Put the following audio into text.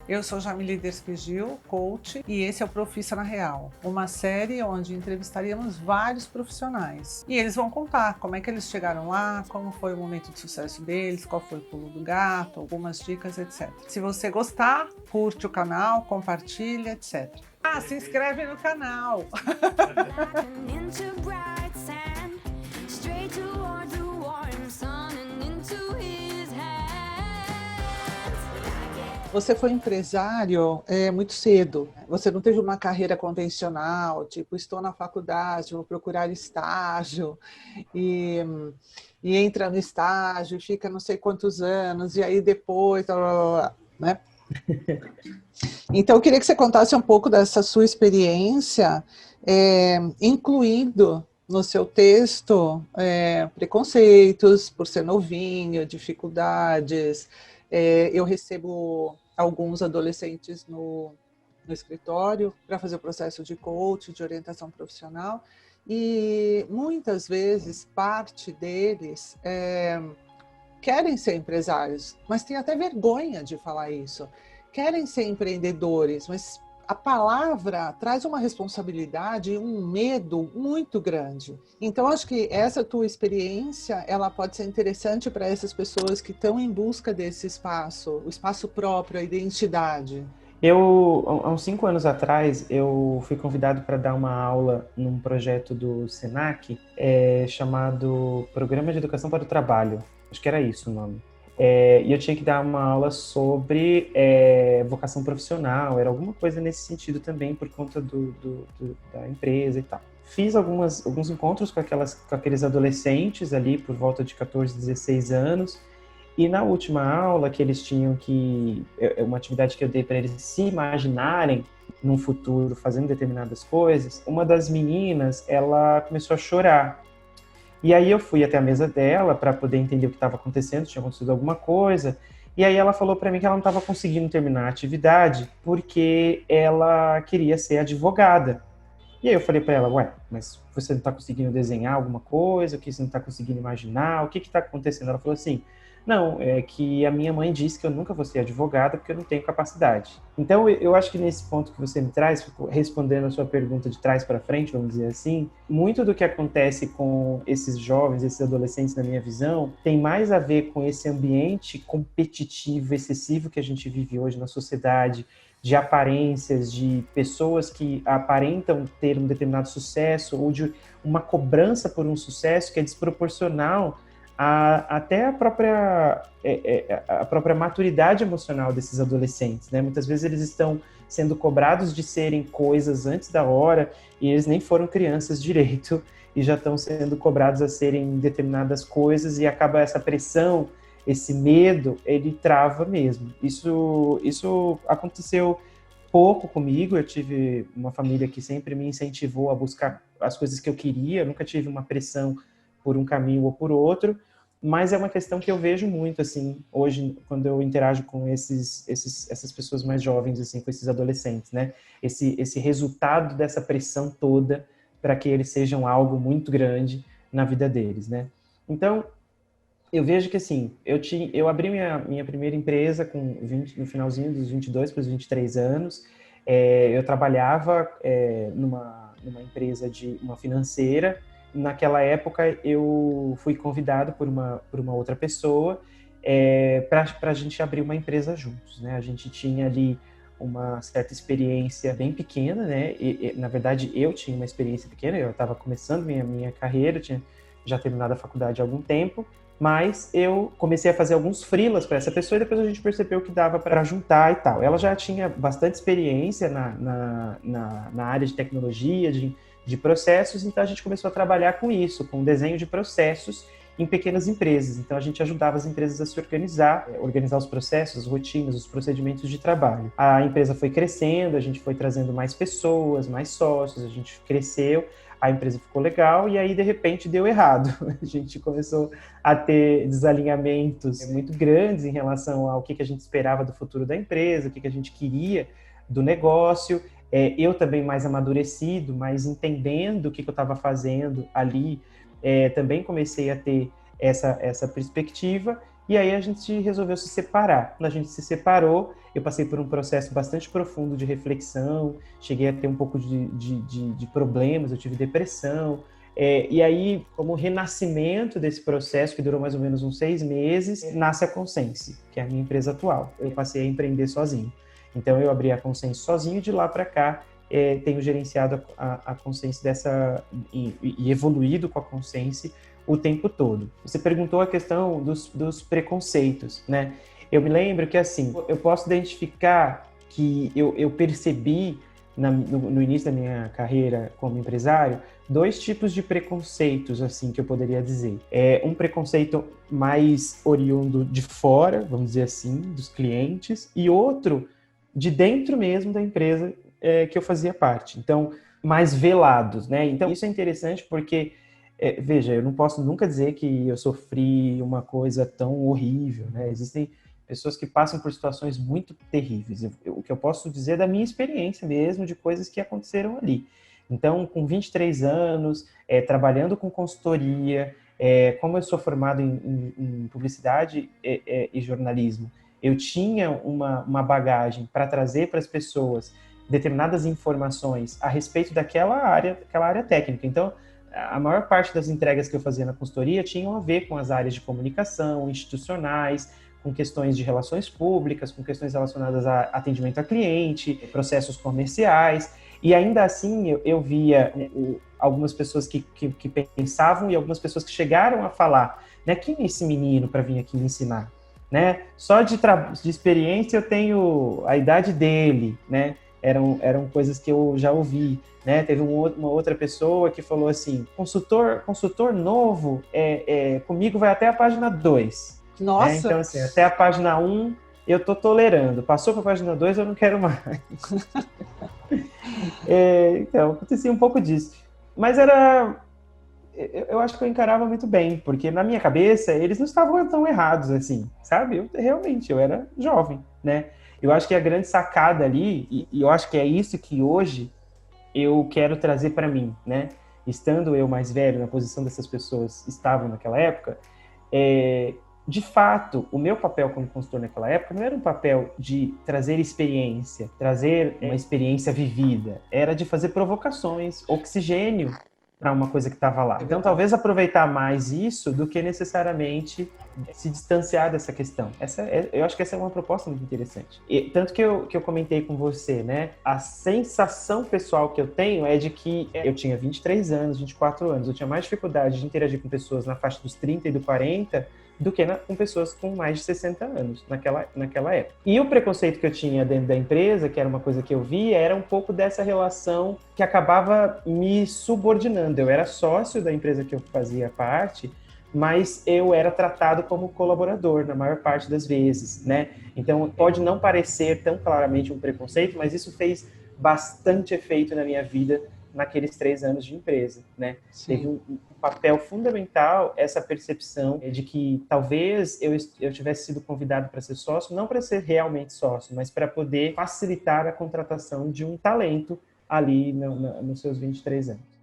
Eu sou Jamile Despigil, coach, e esse é o Profissa na Real, uma série onde entrevistaríamos vários profissionais. E eles vão contar como é que eles chegaram lá, como foi o momento de sucesso deles, qual foi o pulo do gato, algumas dicas, etc. Se você gostar, curte o canal, compartilha, etc. Ah, se inscreve no canal! Você foi empresário muito cedo. Você não teve uma carreira convencional, tipo, estou na faculdade, vou procurar estágio, e, e entra no estágio, fica não sei quantos anos, e aí depois, blá, blá, blá, né? Então, eu queria que você contasse um pouco dessa sua experiência, incluindo no seu texto preconceitos por ser novinho, dificuldades. Eu recebo alguns adolescentes no escritório para fazer o processo de coach, de orientação profissional, e muitas vezes parte deles querem ser empresários, mas têm até vergonha de falar isso. Querem ser empreendedores, mas a palavra traz uma responsabilidade e um medo muito grande. Então, acho que essa tua experiência, ela pode ser interessante para essas pessoas que estão em busca desse espaço, o espaço próprio, a identidade. Há uns 5 anos atrás, eu fui convidado para dar uma aula num projeto do Senac, chamado Programa de Educação para o Trabalho. Acho que era isso o nome. E eu tinha que dar uma aula sobre vocação profissional, era alguma coisa nesse sentido também, por conta da empresa e tal. Fiz alguns encontros com aqueles adolescentes ali, por volta de 14, 16 anos, e na última aula que eles tinham uma atividade que eu dei para eles se imaginarem num futuro fazendo determinadas coisas, uma das meninas, ela começou a chorar. E aí eu fui até a mesa dela para poder entender o que estava acontecendo, tinha acontecido alguma coisa. E aí ela falou para mim que ela não estava conseguindo terminar a atividade porque ela queria ser advogada. E aí eu falei para ela, ué, mas você não está conseguindo desenhar alguma coisa? O que você não está conseguindo imaginar? O que está acontecendo? Ela falou assim, não, é que a minha mãe disse que eu nunca vou ser advogada porque eu não tenho capacidade. Então, eu acho que nesse ponto que você me traz, respondendo a sua pergunta de trás para frente, vamos dizer assim, muito do que acontece com esses jovens, esses adolescentes, na minha visão, tem mais a ver com esse ambiente competitivo, excessivo que a gente vive hoje na sociedade, de aparências, de pessoas que aparentam ter um determinado sucesso ou de uma cobrança por um sucesso que é desproporcional até a própria maturidade emocional desses adolescentes, né? Muitas vezes eles estão sendo cobrados de serem coisas antes da hora e eles nem foram crianças direito e já estão sendo cobrados a serem determinadas coisas e acaba essa pressão, esse medo, ele trava mesmo. Isso aconteceu pouco comigo, eu tive uma família que sempre me incentivou a buscar as coisas que eu queria, eu nunca tive uma pressão por um caminho ou por outro, mas é uma questão que eu vejo muito, assim, hoje, quando eu interajo com essas pessoas mais jovens, assim, com esses adolescentes, né? Esse resultado dessa pressão toda para que eles sejam algo muito grande na vida deles, né? Então, eu vejo que, assim, eu abri minha primeira empresa no finalzinho dos 22 para os 23 anos. Eu trabalhava numa empresa de uma financeira. Naquela época, eu fui convidado por uma outra pessoa para a gente abrir uma empresa juntos, né? A gente tinha ali uma certa experiência bem pequena, né? Na verdade, eu tinha uma experiência pequena, eu estava começando minha carreira, tinha já terminado a faculdade há algum tempo, mas eu comecei a fazer alguns freelas para essa pessoa e depois a gente percebeu que dava para juntar e tal. Ela já tinha bastante experiência na área de tecnologia, de processos, então a gente começou a trabalhar com isso, com desenho de processos em pequenas empresas. Então a gente ajudava as empresas a se organizar os processos, as rotinas, os procedimentos de trabalho. A empresa foi crescendo, a gente foi trazendo mais pessoas, mais sócios, a gente cresceu, a empresa ficou legal e aí de repente deu errado. A gente começou a ter desalinhamentos muito grandes em relação ao que a gente esperava do futuro da empresa, o que a gente queria do negócio. Eu também mais amadurecido, mais entendendo o que eu estava fazendo ali, também comecei a ter essa perspectiva E aí a gente resolveu se separar. Quando a gente se separou, eu passei por um processo bastante profundo de reflexão, cheguei a ter um pouco de problemas, eu tive depressão. E aí, como renascimento desse processo, que durou mais ou menos uns 6 meses, nasce a Consense, que é a minha empresa atual. Eu passei a empreender sozinho. Então, eu abri a Consense sozinho, de lá para cá, tenho gerenciado a Consense e evoluído com a Consense o tempo todo. Você perguntou a questão dos preconceitos, né? Eu me lembro que, assim, eu posso identificar que eu percebi no início da minha carreira como empresário, 2 tipos de preconceitos, assim, que eu poderia dizer. Um preconceito mais oriundo de fora, vamos dizer assim, dos clientes, e outro de dentro mesmo da empresa que eu fazia parte. Então, mais velados, né? Então, isso é interessante porque veja, eu não posso nunca dizer que eu sofri uma coisa tão horrível, né? Existem pessoas que passam por situações muito terríveis. O que eu posso dizer é da minha experiência mesmo, de coisas que aconteceram ali. Então, com 23 anos, trabalhando com consultoria, como eu sou formado em publicidade e jornalismo, eu tinha uma bagagem para trazer para as pessoas determinadas informações a respeito daquela área técnica. Então, a maior parte das entregas que eu fazia na consultoria tinham a ver com as áreas de comunicação, institucionais, com questões de relações públicas, com questões relacionadas a atendimento a cliente, processos comerciais, e ainda assim eu via algumas pessoas que pensavam e algumas pessoas que chegaram a falar, né, quem é esse menino para vir aqui me ensinar? Né? Só de experiência eu tenho a idade dele, né? Eram coisas que eu já ouvi. Né? Teve uma outra pessoa que falou assim, consultor novo, comigo vai até a página 2. Nossa! Né? Então, assim, até a página 1 eu tô tolerando. Passou para a página 2 eu não quero mais. Então, acontecia um pouco disso. Mas eu acho que eu encarava muito bem, porque na minha cabeça eles não estavam tão errados assim, sabe? Eu era jovem, né? Eu acho que a grande sacada ali, e eu acho que é isso que hoje eu quero trazer para mim, né? Estando eu mais velho, na posição dessas pessoas estavam naquela época, de fato, o meu papel como consultor naquela época não era um papel de trazer experiência, trazer uma experiência vivida, era de fazer provocações, oxigênio para uma coisa que estava lá. Então, talvez aproveitar mais isso do que necessariamente se distanciar dessa questão. Eu acho que essa é uma proposta muito interessante. Tanto que eu comentei com você, né? A sensação pessoal que eu tenho é de que eu tinha 23 anos, 24 anos, eu tinha mais dificuldade de interagir com pessoas na faixa dos 30 e do 40 do que com pessoas com mais de 60 anos naquela época. E o preconceito que eu tinha dentro da empresa, que era uma coisa que eu via, era um pouco dessa relação que acabava me subordinando. Eu era sócio da empresa que eu fazia parte, mas eu era tratado como colaborador na maior parte das vezes, né? Então, pode não parecer tão claramente um preconceito, mas isso fez bastante efeito na minha vida naqueles 3 anos de empresa, né? Sim. Teve um papel fundamental essa percepção de que talvez eu tivesse sido convidado para ser sócio, não para ser realmente sócio, mas para poder facilitar a contratação de um talento ali nos seus 23 anos.